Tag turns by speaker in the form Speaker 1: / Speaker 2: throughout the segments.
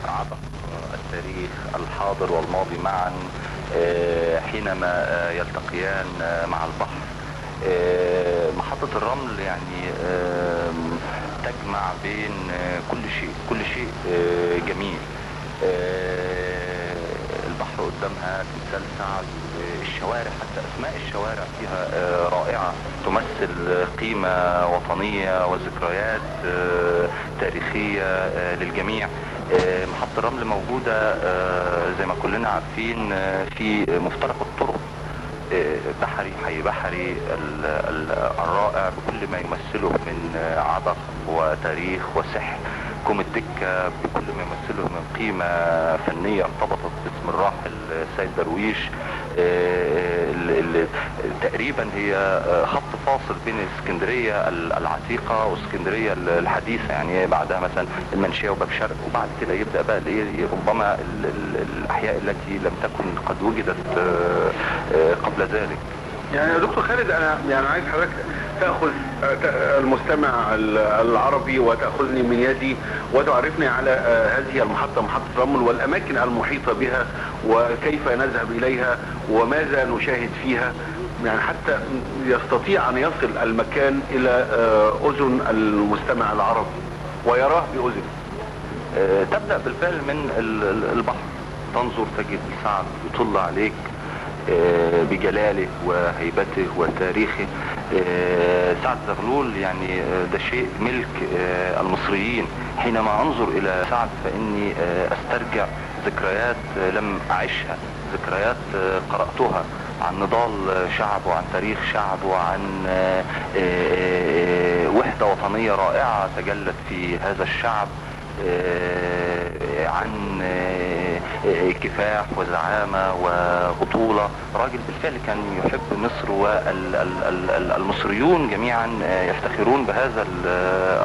Speaker 1: عبق التاريخ الحاضر والماضي معا حينما يلتقيان مع البحر. محطة الرمل يعني تجمع بين كل شيء جميل. البحر قدامها تمثال سعد، الشوارع حتى اسماء الشوارع فيها رائعة، تمثل قيمة وطنية وذكريات تاريخية للجميع. محطة الرمل موجودة زي ما كلنا عارفين في مفترق الطرق، بحري، حي بحري الرائع بكل ما يمثله من عبق وتاريخ وسحر. كوم الدكة بكل ما يمثله من قيمة فنية ارتبطت باسم الراحل سيد درويش. تقريبا هي خط فاصل بين اسكندرية العتيقة واسكندرية الحديثة، يعني بعدها مثلا المنشية وباب شرق، وبعد كده يبدأ بقى ربما الأحياء التي لم تكن قد وجدت قبل ذلك.
Speaker 2: يعني يا دكتور خالد، انا يعني عايز حضرتك تاخذ المستمع العربي وتاخذني من يدي وتعرفني على هذه المحطه، محطه الرمل، والاماكن المحيطه بها وكيف نذهب اليها وماذا نشاهد فيها، يعني حتى يستطيع ان يصل المكان الى اذن المستمع العربي ويراه باذنه.
Speaker 1: تبدأ بالفعل من البحر، تنظر تجد سعد يطل عليك بجلاله وهيبته وتاريخه. سعد زغلول يعني ده شيء ملك المصريين. حينما انظر الى سعد فاني استرجع ذكريات لم اعيشها، ذكريات قرأتها عن نضال شعب وعن تاريخ شعب وعن وحدة وطنية رائعة تجلت في هذا الشعب، عن كفاح وزعامة وبطولة. راجل بالفعل كان يحب مصر، والمصريون جميعا يفتخرون بهذا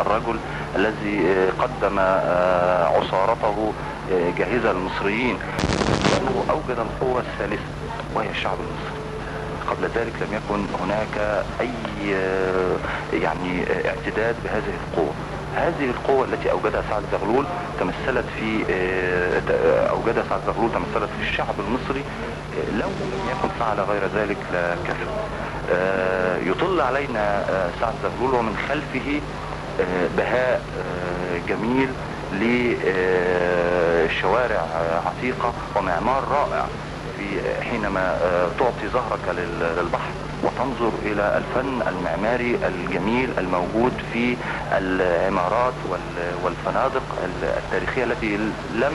Speaker 1: الرجل الذي قدم عصارته جاهزة للمصريين. أوجد القوة الثالثة وهي الشعب المصري. قبل ذلك لم يكن هناك أي يعني اعتداد بهذه القوة. هذه القوة التي أوجدها سعد زغلول تمثلت في الشعب المصري. لو لم يكن فعل غير ذلك لكفى. يطل علينا سعد زغلول ومن خلفه بهاء جميل لشوارع عتيقة ومعمار رائع. حينما تعطي ظهرك للبحر وتنظر الى الفن المعماري الجميل الموجود في العمارات والفنادق التاريخية التي لم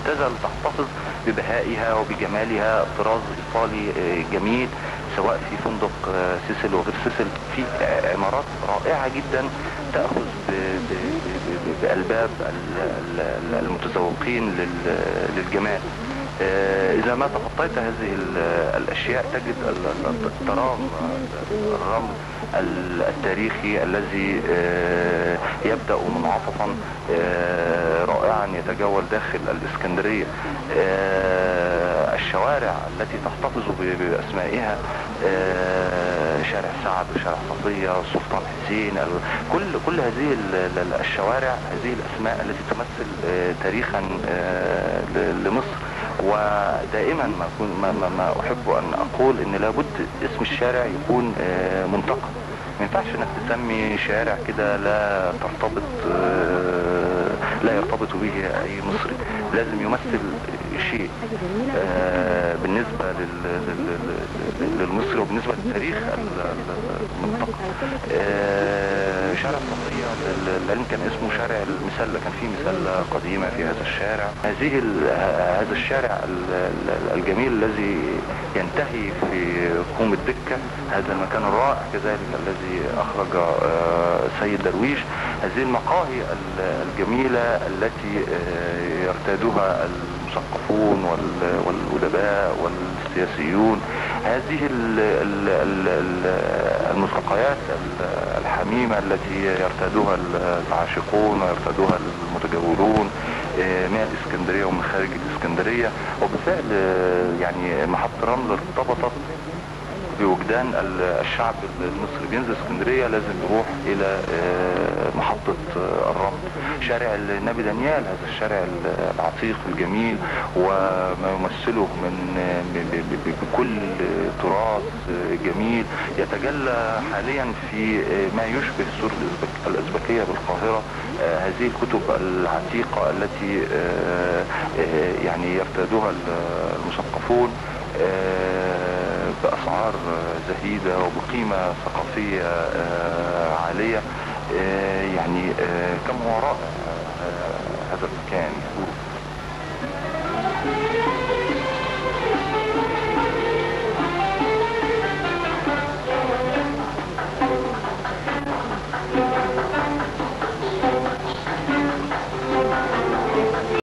Speaker 1: تزل تحتفظ ببهائها وبجمالها، طراز ايطالي جميل سواء في فندق سيسل وغير سيسل، في عمارات رائعة جدا تأخذ بألباب المتذوقين للجمال. إذا ما تخطيت هذه الأشياء تجد الترام الرمل التاريخي الذي يبدأ منعطفا رائعا يتجول داخل الإسكندرية. الشوارع التي تحتفظ بأسمائها، شارع سعد وشارع صفية سلطان حسين، كل هذه الشوارع، هذه الأسماء التي تمثل تاريخا لمصر. ودائما ما أحب أن أقول إن لابد اسم الشارع يكون منتقى. ما ينفعش انك تسمي شارع كده لا يرتبط به اي مصري، لازم يمثل شيء بالنسبة للمصري وبالنسبة للتاريخ المنطقة. شارع صفية اللي كان اسمه شارع المسلة، كان فيه مسلة قديمة في هذا الشارع. هذا الشارع الجميل الذي ينتهي في كوم الدكة، هذا المكان الرائع كذلك الذي أخرج سيد درويش. هذه المقاهي الجميلة التي يرتادها المثقفون والأدباء والسياسيون، هذه الملتقيات الحميمة التي يرتادها العاشقون ويرتادها المتجولون من الإسكندرية ومن خارج الإسكندرية. وبالفعل يعني محطة رمل ارتبطت بوجدان الشعب المصري. بينزل اسكندرية لازم يروح الى محطة الرمل، شارع النبي دانيال، هذا الشارع العتيق الجميل وما يمثله بكل تراث جميل يتجلى حاليا في ما يشبه السور الأزبكية بالقاهرة. هذه الكتب العتيقة التي يعني يرتادها المثقفون بأسعار زهيدة وبقيمة ثقافية عالية، يعني كم هو رائع هذا المكان.